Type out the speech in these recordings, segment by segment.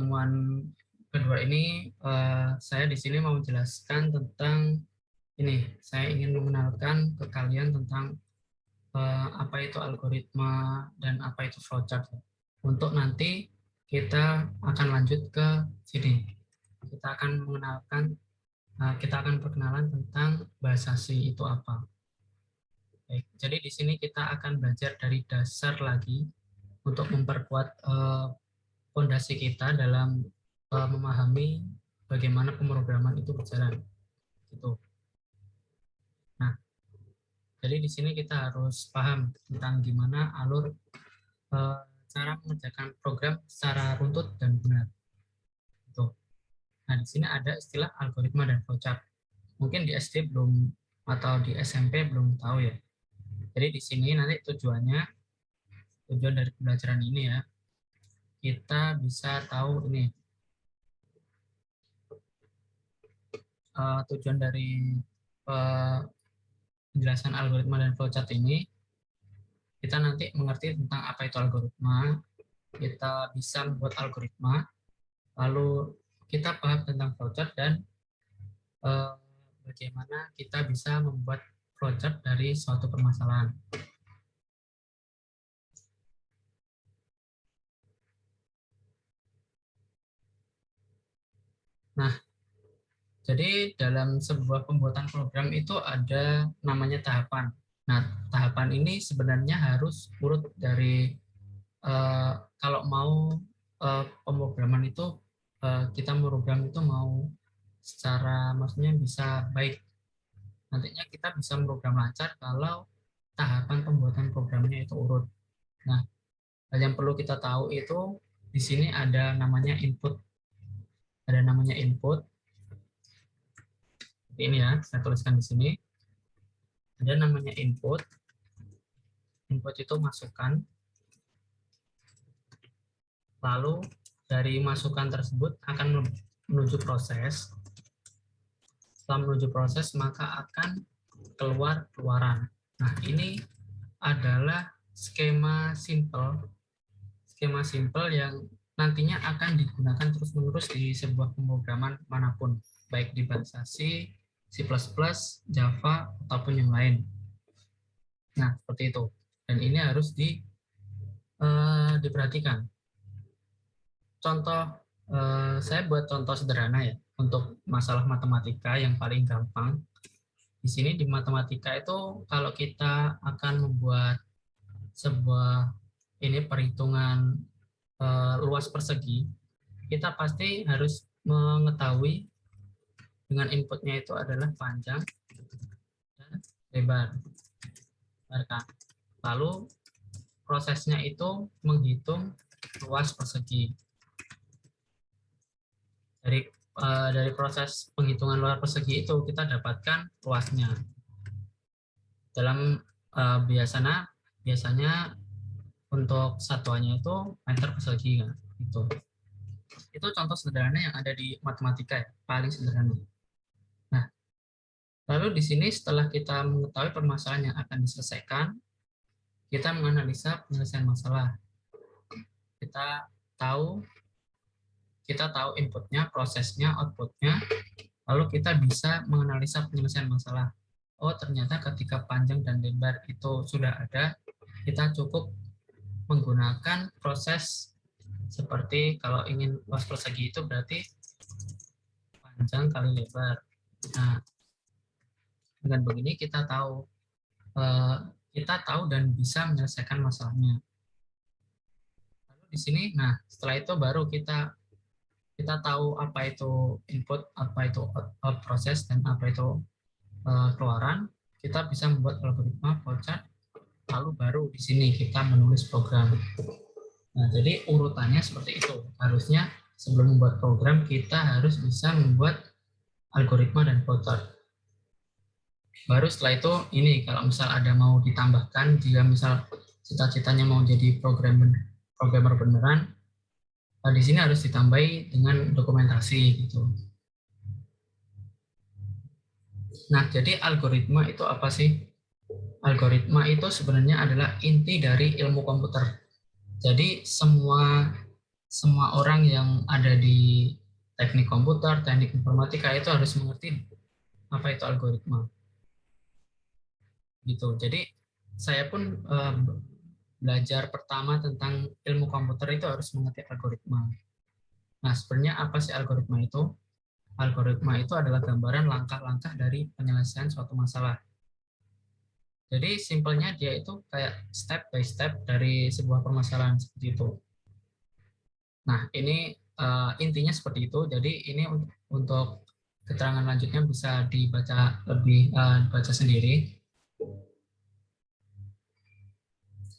pertemuan kedua ini saya di sini mau menjelaskan tentang ini. Saya ingin mengenalkan ke kalian tentang apa itu algoritma dan apa itu flowchart. Untuk nanti kita akan lanjut ke sini. Kita akan perkenalan tentang bahasa C itu apa. Baik, jadi di sini kita akan belajar dari dasar lagi untuk memperkuat fondasi kita dalam memahami bagaimana pemrograman itu berjalan. Gitu. Nah, jadi di sini kita harus paham tentang gimana alur cara mengerjakan program secara runtut dan benar. Gitu. Nah, di sini ada istilah algoritma dan flowchart. Mungkin di SD belum atau di SMP belum tahu ya. Jadi di sini nanti tujuan dari pembelajaran ini ya, kita bisa tahu ini tujuan dari penjelasan algoritma dan flowchart ini, kita nanti mengerti tentang apa itu algoritma, kita bisa membuat algoritma, lalu kita paham tentang flowchart dan bagaimana kita bisa membuat flowchart dari suatu permasalahan. Nah, jadi dalam sebuah pembuatan program itu ada namanya tahapan. Nah, tahapan ini sebenarnya harus urut dari kalau mau pemrograman itu kita program itu mau secara maksudnya bisa baik. Nantinya kita bisa program lancar kalau tahapan pembuatan programnya itu urut. Nah, yang perlu kita tahu itu di sini ada namanya input. Ada namanya input. Ini ya, saya tuliskan di sini. Ada namanya input. Input itu masukan. Lalu dari masukan tersebut akan menuju proses. Setelah menuju proses, maka akan keluar keluaran. Nah, ini adalah skema simple yang nantinya akan digunakan terus-menerus di sebuah pemrograman manapun, baik di bahasa C, C++, Java, ataupun yang lain. Nah, seperti itu. Dan ini harus diperhatikan. Contoh, saya buat contoh sederhana ya, untuk masalah matematika yang paling gampang. Di sini di matematika itu, kalau kita akan membuat sebuah perhitungan luas persegi, kita pasti harus mengetahui dengan inputnya itu adalah panjang dan lebar. Lalu prosesnya itu menghitung luas persegi. Dari proses penghitungan luas persegi itu kita dapatkan luasnya. Dalam biasanya untuk satuannya itu meter persegi kan. Itu contoh sederhana yang ada di matematika ya, paling sederhana. Nah, lalu di sini setelah kita mengetahui permasalahan yang akan diselesaikan, kita menganalisa penyelesaian masalah. Kita tahu inputnya, prosesnya, outputnya, lalu kita bisa menganalisa penyelesaian masalah. Oh, ternyata ketika panjang dan lebar itu sudah ada, kita cukup menggunakan proses seperti kalau ingin luas persegi itu berarti panjang kali lebar. Nah, dengan begini kita tahu dan bisa menyelesaikan masalahnya. Lalu di sini, nah setelah itu baru kita tahu apa itu input, apa itu proses, dan apa itu keluaran. Kita bisa membuat algoritma flowchart. Lalu baru di sini kita menulis program. Nah, jadi urutannya seperti itu. Harusnya sebelum membuat program kita harus bisa membuat algoritma dan flowchart. Baru setelah itu ini kalau misal ada mau ditambahkan, jika misal cita-citanya mau jadi programmer beneran, di sini harus ditambahi dengan dokumentasi gitu. Nah, jadi algoritma itu apa sih? Algoritma itu sebenarnya adalah inti dari ilmu komputer. Jadi semua semua orang yang ada di teknik komputer, teknik informatika itu harus mengerti apa itu algoritma. Gitu. Jadi saya pun belajar pertama tentang ilmu komputer itu harus mengerti algoritma. Nah, sebenarnya apa sih algoritma itu? Algoritma itu adalah gambaran langkah-langkah dari penyelesaian suatu masalah. Jadi simpelnya dia itu kayak step by step dari sebuah permasalahan seperti itu. Nah, ini intinya seperti itu. Jadi ini untuk keterangan lanjutnya bisa dibaca lebih dibaca sendiri.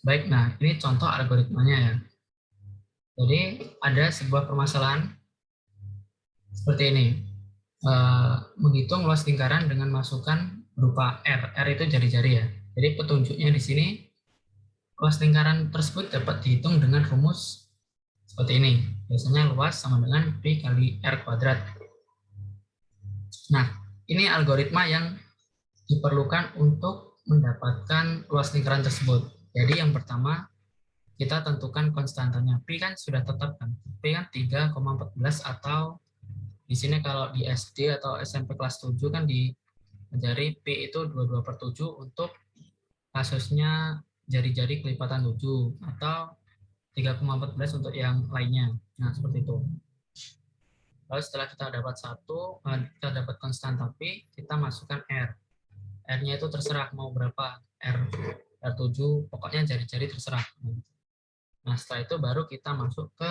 Baik, nah ini contoh algoritmanya ya. Jadi ada sebuah permasalahan seperti ini. Menghitung luas lingkaran dengan masukan berupa R. R itu jari-jari ya. Jadi petunjuknya di sini luas lingkaran tersebut dapat dihitung dengan rumus seperti ini. Biasanya luas sama dengan Pi kali R kuadrat. Nah, ini algoritma yang diperlukan untuk mendapatkan luas lingkaran tersebut. Jadi yang pertama, kita tentukan konstantanya. Pi kan sudah tetap kan. Pi kan 3,14 atau di sini kalau di SD atau SMP kelas 7 kan diajari Pi itu 22/7 untuk kasusnya jari-jari kelipatan 7 atau 3,14 untuk yang lainnya. Nah, seperti itu. Lalu setelah kita dapat kita dapat konstanta Pi, kita masukkan R. R-nya itu terserah mau berapa. R7, pokoknya jari-jari terserah. Nah, setelah itu baru kita masuk ke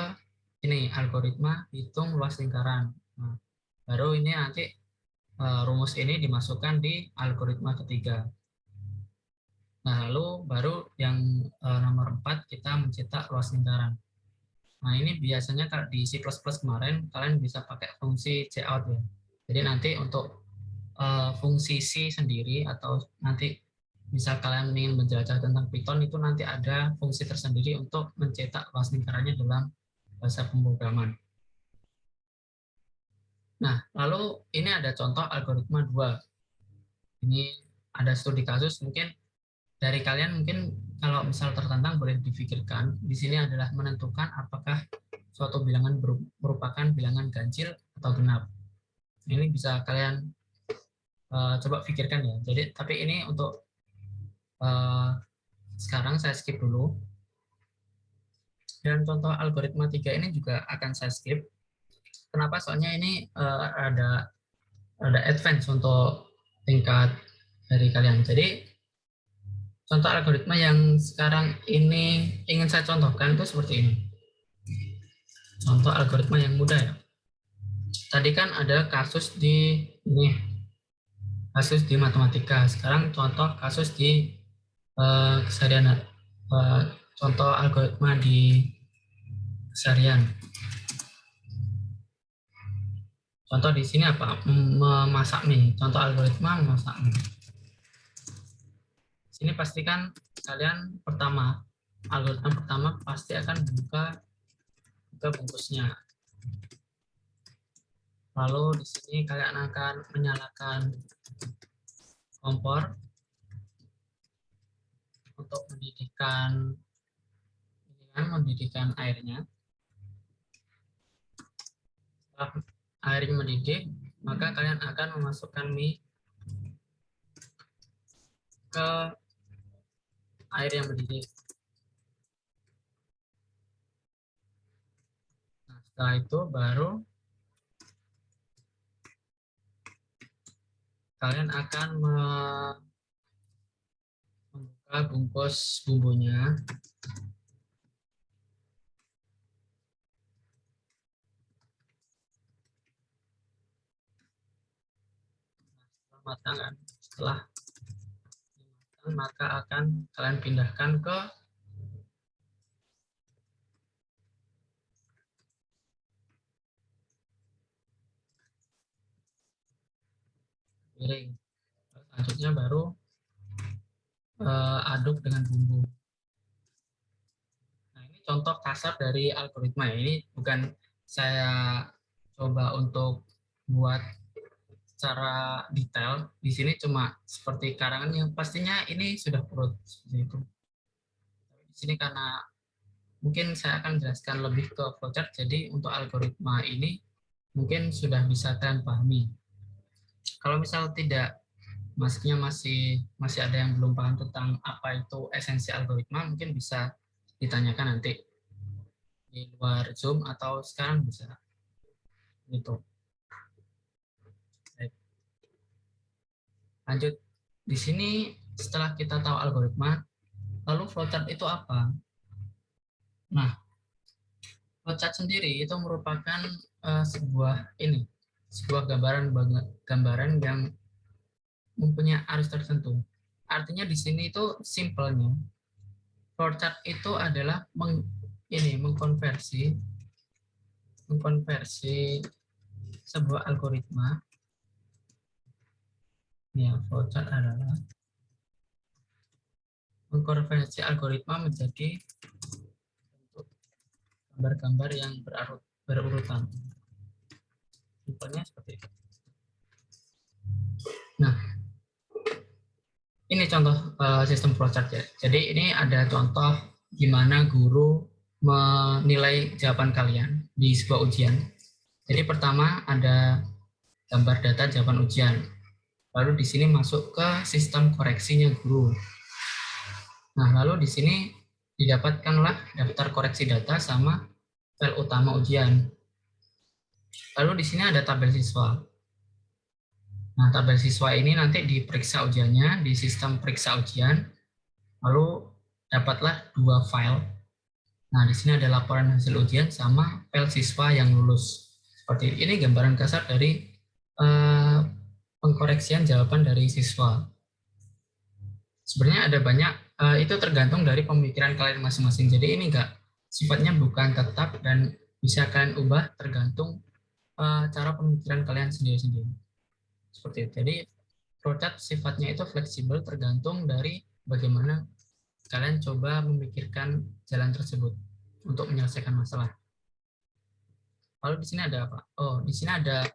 ini algoritma hitung luas lingkaran. Nah, baru ini nanti rumus ini dimasukkan di algoritma ketiga. Nah, lalu baru yang nomor 4 kita mencetak luas lingkaran. Nah, ini biasanya kalau di C++ kemarin kalian bisa pakai fungsi cout ya. Jadi nanti untuk fungsi C sendiri atau nanti misal kalian ingin menjelajah tentang Python itu nanti ada fungsi tersendiri untuk mencetak luas lingkarannya dalam bahasa pemrograman. Nah, lalu ini ada contoh algoritma 2. Ini ada studi kasus, mungkin dari kalian mungkin kalau misal tertantang boleh dipikirkan. Di sini adalah menentukan apakah suatu bilangan merupakan bilangan ganjil atau genap. Ini bisa kalian coba pikirkan ya. Jadi tapi ini untuk sekarang saya skip dulu. Dan contoh algoritma 3 ini juga akan saya skip. Kenapa? Soalnya ini ada advance untuk tingkat dari kalian. Jadi contoh algoritma yang sekarang ini ingin saya contohkan itu seperti ini. Contoh algoritma yang mudah ya. Tadi kan ada kasus di ini, kasus di matematika. Sekarang contoh kasus di keseharian, contoh algoritma di keseharian. Contoh di sini apa? Memasak mie. Contoh algoritma memasak mie. Sini pastikan kalian algoritma pertama pasti akan buka bungkusnya. Lalu di sini kalian akan menyalakan kompor untuk mendidihkan airnya. Setelah airnya mendidih, maka kalian akan memasukkan mie ke air yang mendidih. Nah, setelah itu baru kalian akan membuka bungkus bumbunya. Setelah matang, maka akan kalian pindahkan ke piring. Selanjutnya baru aduk dengan bumbu. Nah, ini contoh kasar dari algoritma ya. Ini bukan saya coba untuk buat secara detail. Di sini cuma seperti karangan yang pastinya ini sudah perut seperti itu. Di sini karena mungkin saya akan jelaskan lebih ke flowchart. Jadi untuk algoritma ini mungkin sudah bisa kalian pahami. Kalau misal tidak, maksudnya masih ada yang belum paham tentang apa itu esensi algoritma, mungkin bisa ditanyakan nanti di luar Zoom atau sekarang bisa gitu. Baik. Lanjut, di sini setelah kita tahu algoritma, lalu flowchart itu apa? Nah, flowchart sendiri itu merupakan sebuah gambaran yang mempunyai arus tertentu. Artinya di sini itu simpelnya flowchart itu adalah mengkonversi sebuah algoritma. Ya, flowchart adalah mengkonversi algoritma menjadi gambar-gambar yang berurutan. Simpelnya seperti itu. Nah, ini contoh sistem flowchart ya. Jadi ini ada contoh gimana guru menilai jawaban kalian di sebuah ujian. Jadi pertama ada gambar data jawaban ujian. Lalu di sini masuk ke sistem koreksinya guru. Nah, lalu di sini didapatkanlah daftar koreksi data sama file utama ujian. Lalu di sini ada tabel siswa. Nah, tabel siswa ini nanti diperiksa ujiannya di sistem periksa ujian, lalu dapatlah 2 file. Nah, di sini ada laporan hasil ujian sama file siswa yang lulus. Seperti ini gambaran kasar dari pengkoreksian jawaban dari siswa. Sebenarnya ada banyak, itu tergantung dari pemikiran kalian masing-masing. Jadi ini sifatnya bukan tetap dan bisa kalian ubah tergantung cara pemikiran kalian sendiri-sendiri. Seperti itu. Jadi flowchart sifatnya itu fleksibel tergantung dari bagaimana kalian coba memikirkan jalan tersebut untuk menyelesaikan masalah. Lalu di sini ada apa? Oh, di sini ada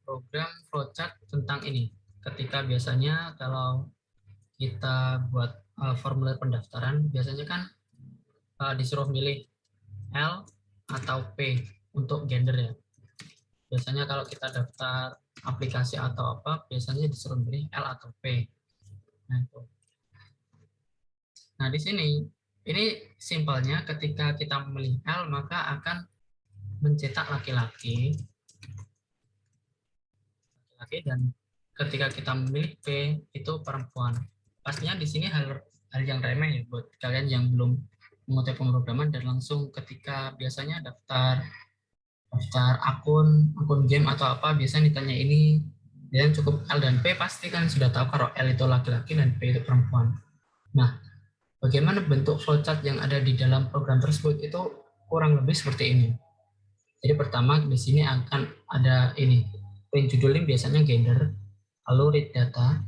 program flowchart tentang ini. Ketika biasanya kalau kita buat formulir pendaftaran, biasanya kan disuruh milih L atau P untuk gender ya. Biasanya kalau kita daftar aplikasi atau apa, biasanya disuruh pilih L atau P. Nah, itu. Nah, di sini, ini simpelnya ketika kita memilih L, maka akan mencetak laki-laki, dan ketika kita memilih P, itu perempuan. Pastinya di sini hal yang remeh ya, buat kalian yang belum menguasai pemrograman dan langsung ketika biasanya daftar akun game atau apa, biasanya ditanya ini, dan cukup L dan P, pasti kan sudah tahu kalau L itu laki-laki dan P itu perempuan. Nah, bagaimana bentuk flowchart yang ada di dalam program tersebut itu kurang lebih seperti ini. Jadi pertama di sini akan ada ini, print judul ini biasanya gender, lalu read data.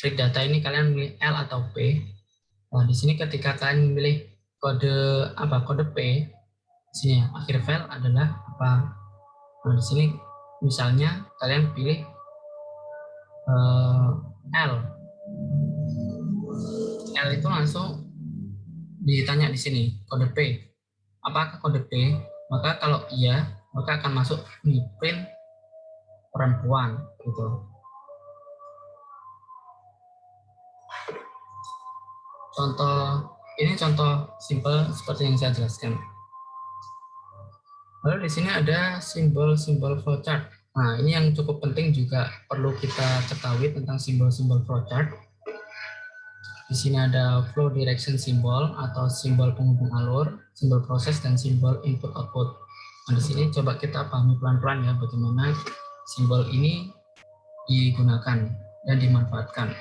Read data ini kalian memilih L atau P. Nah, di sini ketika kalian memilih kode P, sini ya, akhir file adalah apa. Nah, di sini misalnya kalian pilih L. L itu langsung ditanya di sini kode P. Apakah kode P? Maka kalau iya, maka akan masuk di print perempuan gitu. Ini contoh simple seperti yang saya jelaskan. Lalu di sini ada simbol-simbol flowchart. Nah, ini yang cukup penting juga perlu kita ketahui tentang simbol-simbol flowchart. Di sini ada flow direction symbol atau simbol penghubung alur, simbol proses, dan simbol input output. Nah, di sini coba kita pahami pelan-pelan ya bagaimana simbol ini digunakan dan dimanfaatkan.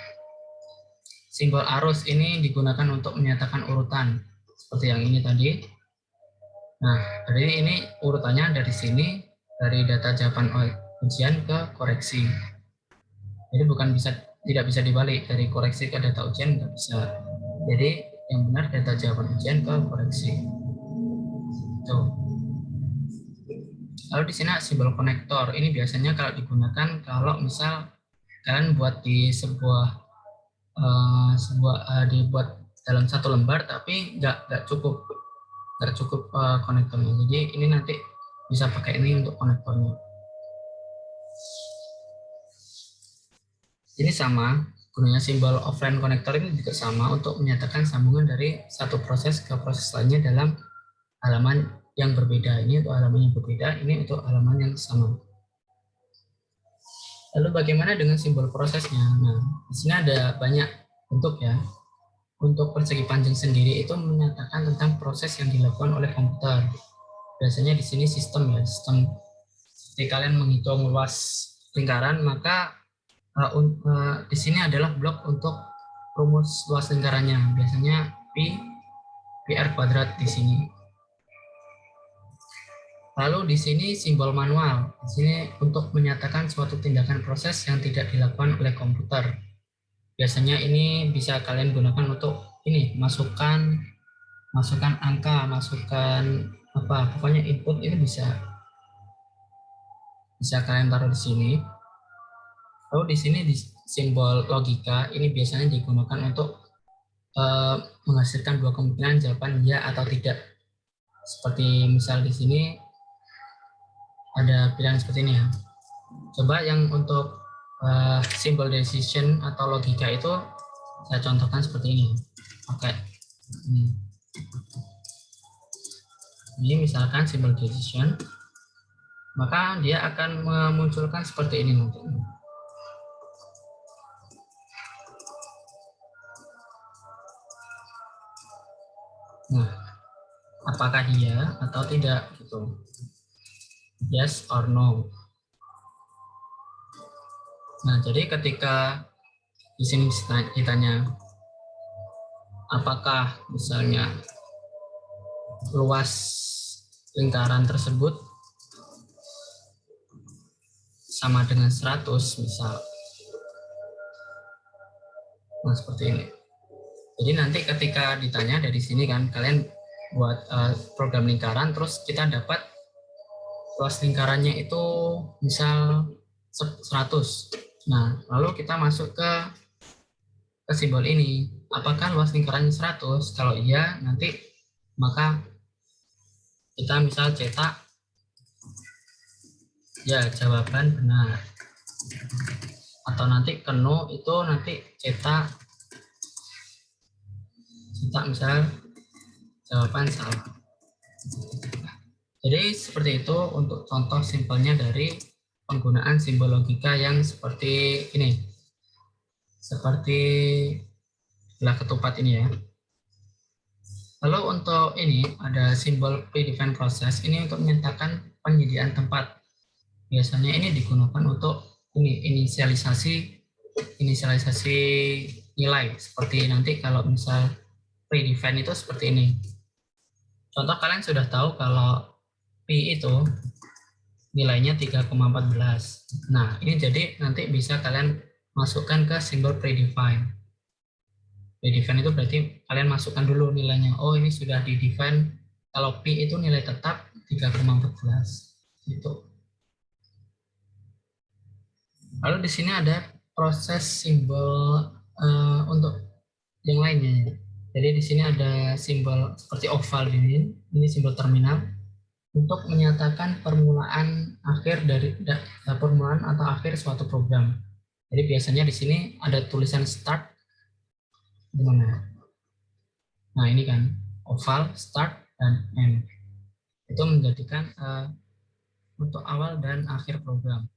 Simbol arus ini digunakan untuk menyatakan urutan, seperti yang ini tadi. Nah, jadi ini urutannya dari sini, dari data jawaban ujian ke koreksi. Jadi tidak bisa dibalik, dari koreksi ke data ujian nggak bisa. Jadi yang benar data jawaban ujian ke koreksi. Tuh. Lalu di sini simbol konektor. Ini biasanya kalau digunakan kalau misal kalian buat di dibuat dalam satu lembar, tapi nggak cukup konektornya. Jadi ini nanti bisa pakai ini untuk konektornya. Ini sama, gunanya simbol offline connector ini juga sama untuk menyatakan sambungan dari satu proses ke proses lainnya dalam halaman yang berbeda. Ini untuk halaman yang berbeda, ini untuk halaman yang sama. Lalu bagaimana dengan simbol prosesnya? Nah, di sini ada banyak bentuk ya. Untuk persegi panjang sendiri itu menyatakan tentang proses yang dilakukan oleh komputer. Biasanya di sini sistem ya, sistem. Jika kalian menghitung luas lingkaran, maka di sini adalah blok untuk rumus luas lingkarannya. Biasanya PR kuadrat di sini. Lalu di sini simbol manual. Di sini untuk menyatakan suatu tindakan proses yang tidak dilakukan oleh komputer. Biasanya ini bisa kalian gunakan untuk ini, masukkan angka, masukkan apa, pokoknya input itu bisa kalian taruh di sini. Lalu di sini di simbol logika ini biasanya digunakan untuk menghasilkan dua kemungkinan jawaban ya atau tidak. Seperti misal di sini ada pilihan seperti ini ya. Coba yang untuk simbol decision atau logika itu saya contohkan seperti ini. Oke. Ini misalkan simbol decision, maka dia akan memunculkan seperti ini nanti. Nah, apakah iya atau tidak gitu. Yes or no. Nah, jadi ketika di sini ditanya apakah misalnya luas lingkaran tersebut sama dengan 100 misal. Nah, seperti ini. Jadi nanti ketika ditanya dari sini kan kalian buat program lingkaran, terus kita dapat luas lingkarannya itu misal 100. Nah, lalu kita masuk ke simbol ini. Apakah luas lingkarannya 100? Kalau iya, nanti maka kita misal cetak ya jawaban benar. Atau nanti no itu nanti cetak misal jawaban salah. Jadi seperti itu untuk contoh simpelnya dari penggunaan simbol logika yang seperti ini. Seperti belah ketupat ini ya. Lalu untuk ini ada simbol predefined process. Ini untuk menyatakan penyediaan tempat. Biasanya ini digunakan untuk ini inisialisasi nilai. Seperti nanti kalau misal predefined itu seperti ini. Contoh kalian sudah tahu kalau Pi itu nilainya 3,14. Nah, ini jadi nanti bisa kalian masukkan ke simbol predefined. Predefined itu berarti kalian masukkan dulu nilainya. Oh, ini sudah di-define kalau Pi itu nilai tetap 3,14. Gitu. Lalu di sini ada proses simbol untuk yang lainnya. Jadi di sini ada simbol seperti oval ini simbol terminal untuk menyatakan permulaan atau akhir suatu program. Jadi biasanya di sini ada tulisan start di mana. Nah, ini kan oval, start dan end. Itu menjadikan untuk awal dan akhir program.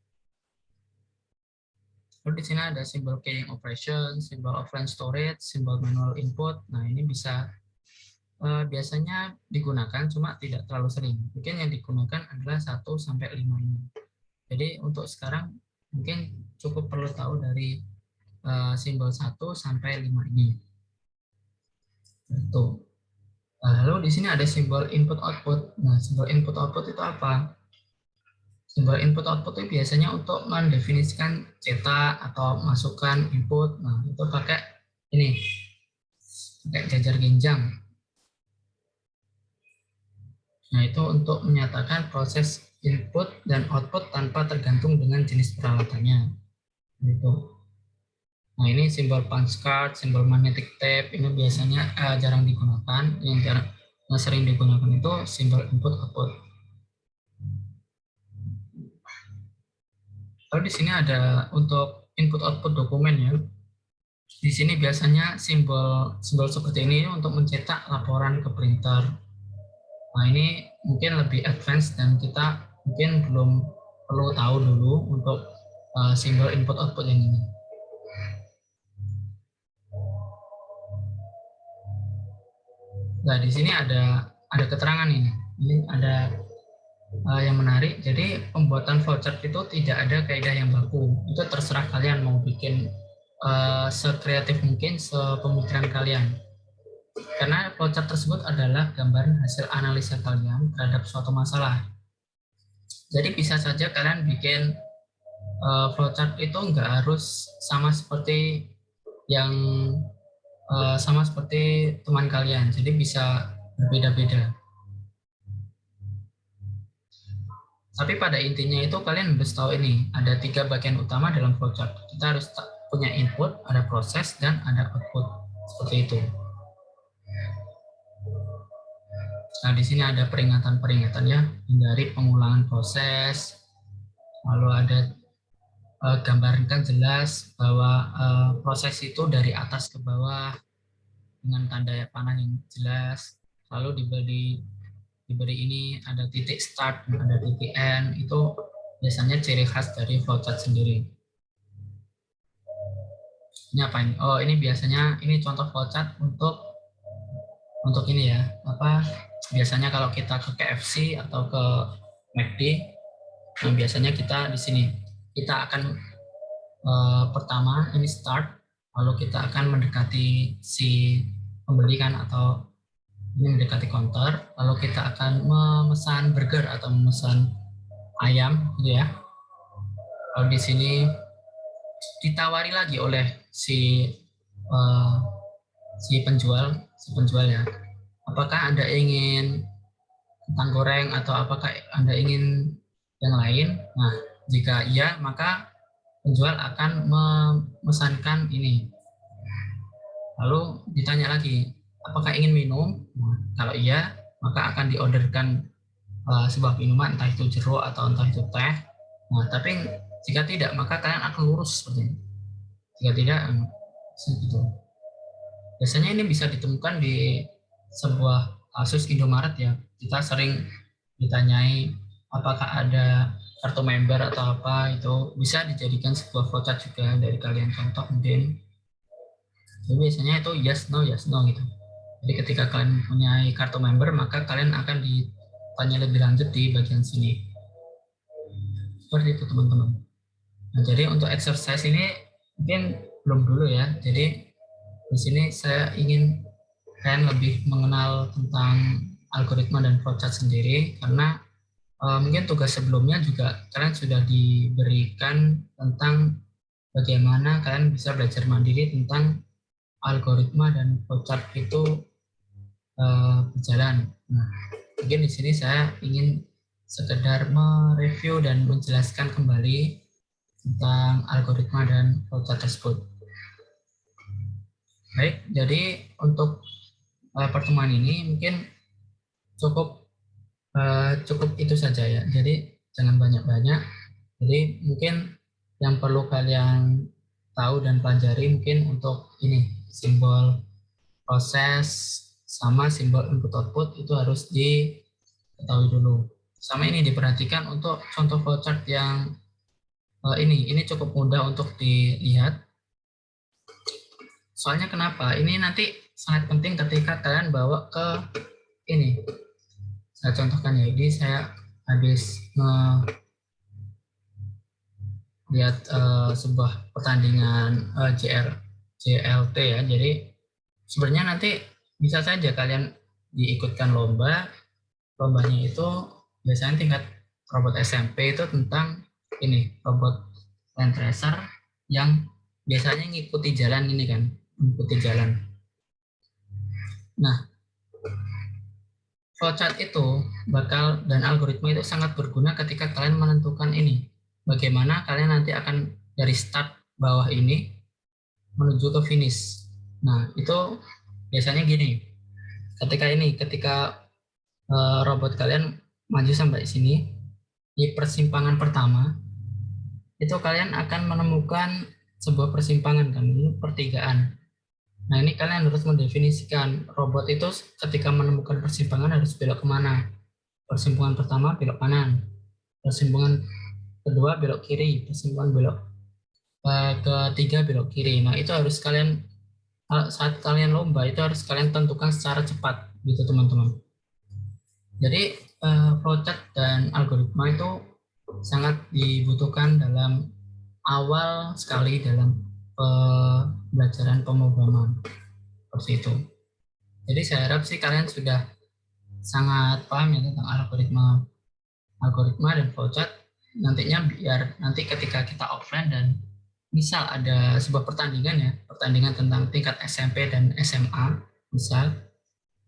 Lalu di sini ada simbol keying operation, simbol offline storage, simbol manual input. Nah, ini bisa biasanya digunakan, cuma tidak terlalu sering. Mungkin yang digunakan adalah 1 sampai 5 ini. Jadi untuk sekarang mungkin cukup perlu tahu dari simbol 1 sampai 5 ini. Tuh. Lalu di sini ada simbol input output. Nah, simbol input output itu apa? Simbol input output itu biasanya untuk mendefinisikan cetak atau masukkan input. Nah, itu pakai ini. Pakai jajar genjang. Nah, itu untuk menyatakan proses input dan output tanpa tergantung dengan jenis peralatannya. Gitu. Nah, ini simbol punch card, simbol magnetic tape, ini biasanya jarang digunakan. Yang sering digunakan itu simbol input output. Lalu di sini ada untuk input output dokumen ya. Di sini biasanya simbol seperti ini untuk mencetak laporan ke printer. Nah, ini mungkin lebih advance dan kita mungkin belum perlu tahu dulu untuk simbol input output yang ini. Nah, di sini ada keterangan ini. Ini ada yang menarik. Jadi pembuatan flowchart itu tidak ada kaidah yang baku. Itu terserah kalian mau bikin sekreatif mungkin, sepemikiran kalian. Karena flowchart tersebut adalah gambaran hasil analisa kalian terhadap suatu masalah. Jadi bisa saja kalian bikin flowchart itu nggak harus sama seperti yang sama seperti teman kalian. Jadi bisa berbeda-beda. Tapi pada intinya itu kalian harus tahu ini, ada 3 bagian utama dalam flowchart. Kita harus punya input, ada proses, dan ada output. Seperti itu. Nah, di sini ada peringatan-peringatan ya, hindari pengulangan proses. Lalu ada gambarkan jelas bahwa proses itu dari atas ke bawah dengan tanda panah yang jelas. Lalu diberi ini ada titik start, ada titik end, itu biasanya ciri khas dari flowchart sendiri. Ini apa ini? Oh, ini biasanya ini contoh flowchart untuk ini ya. Biasanya kalau kita ke KFC atau ke McD, nah biasanya kita di sini kita akan pertama ini start, lalu kita akan mendekati si pembeli kan, atau ini mendekati counter, lalu kita akan memesan burger atau memesan ayam gitu ya. Lalu di sini ditawari lagi oleh si penjual ya, apakah Anda ingin kentang goreng atau apakah Anda ingin yang lain. Nah, jika iya, maka penjual akan memesankan ini. Lalu ditanya lagi, apakah ingin minum? Nah, kalau iya, maka akan diorderkan sebuah minuman, entah itu jeruk atau entah itu teh. Nah, tapi jika tidak, maka kalian akan lurus seperti ini. Jika tidak, seperti biasanya ini bisa ditemukan di sebuah kasus Indomaret ya. Kita sering ditanyai apakah ada kartu member atau apa, itu bisa dijadikan sebuah flowchart juga dari kalian contoh mungkin. Jadi biasanya itu yes no gitu. Jadi ketika kalian punya kartu member, maka kalian akan ditanya lebih lanjut di bagian sini. Seperti itu teman-teman. Nah, jadi untuk exercise ini mungkin belum dulu ya. Jadi di sini saya ingin kalian lebih mengenal tentang algoritma dan flowchart sendiri, karena mungkin tugas sebelumnya juga kalian sudah diberikan tentang bagaimana kalian bisa belajar mandiri tentang algoritma dan flowchart itu berjalan. Nah, mungkin di sini saya ingin sekedar mereview dan menjelaskan kembali tentang algoritma dan flowchart tersebut. Baik, jadi untuk pertemuan ini mungkin cukup itu saja ya. Jadi jangan banyak-banyak. Jadi mungkin yang perlu kalian tahu dan pelajari mungkin untuk ini, simbol proses sama simbol input output itu harus diketahui dulu. Sama ini diperhatikan untuk contoh flowchart yang ini cukup mudah untuk dilihat. Soalnya kenapa? Ini nanti sangat penting ketika kalian bawa ke ini. Saya contohkan ya, ini saya habis lihat sebuah pertandingan JLT ya. Jadi sebenarnya nanti bisa saja kalian diikutkan lombanya itu biasanya tingkat robot SMP itu tentang ini, robot land racer yang biasanya ngikuti jalan ini kan, mengikuti jalan. Nah, flowchart itu dan algoritma itu sangat berguna ketika kalian menentukan ini, bagaimana kalian nanti akan dari start bawah ini menuju ke finish. Nah, itu biasanya gini. Ketika robot kalian maju sampai sini, di persimpangan pertama, itu kalian akan menemukan sebuah persimpangan kan, ini pertigaan. Nah, ini kalian harus mendefinisikan robot itu ketika menemukan persimpangan harus belok kemana. Persimpangan pertama belok kanan, persimpangan kedua belok kiri, persimpangan belok ketiga belok kiri. Nah, itu harus kalian saat kalian lomba itu harus kalian tentukan secara cepat gitu teman-teman. Jadi flowchart dan algoritma itu sangat dibutuhkan dalam awal sekali dalam pembelajaran pemrograman seperti itu. Jadi saya harap sih kalian sudah sangat paham ya tentang algoritma dan flowchart. Nantinya biar nanti ketika kita offline dan misal ada sebuah pertandingan ya, pertandingan tentang tingkat SMP dan SMA, misal,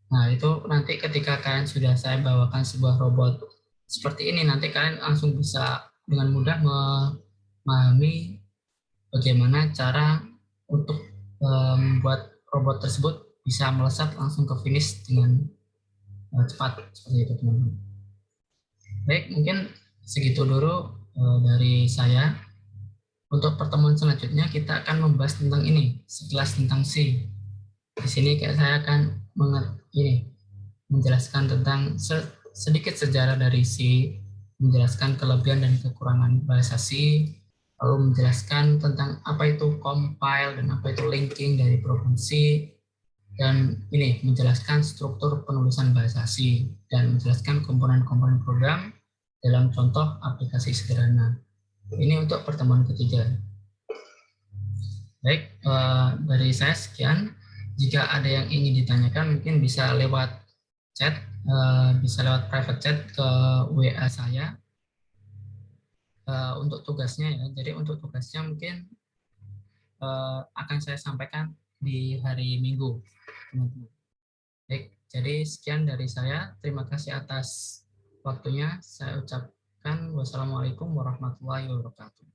nah itu nanti ketika kalian sudah saya bawakan sebuah robot seperti ini, nanti kalian langsung bisa dengan mudah memahami bagaimana cara untuk membuat robot tersebut bisa melesat langsung ke finish dengan cepat seperti itu teman-teman. Baik, mungkin segitu dulu dari saya. Untuk pertemuan selanjutnya kita akan membahas tentang ini, sekilas tentang C. Di sini saya akan menjelaskan tentang sedikit sejarah dari C, menjelaskan kelebihan dan kekurangan bahasa C, lalu menjelaskan tentang apa itu compile dan apa itu linking dari program C, dan ini menjelaskan struktur penulisan bahasa C dan menjelaskan komponen-komponen program dalam contoh aplikasi sederhana. Ini untuk pertemuan ketiga. Baik, dari saya sekian. Jika ada yang ingin ditanyakan, mungkin bisa lewat chat, bisa lewat private chat ke WA saya. Untuk tugasnya ya, jadi untuk tugasnya mungkin akan saya sampaikan di hari Minggu, teman-teman. Baik, jadi sekian dari saya. Terima kasih atas waktunya. Saya ucapkan wassalamualaikum warahmatullahi wabarakatuh.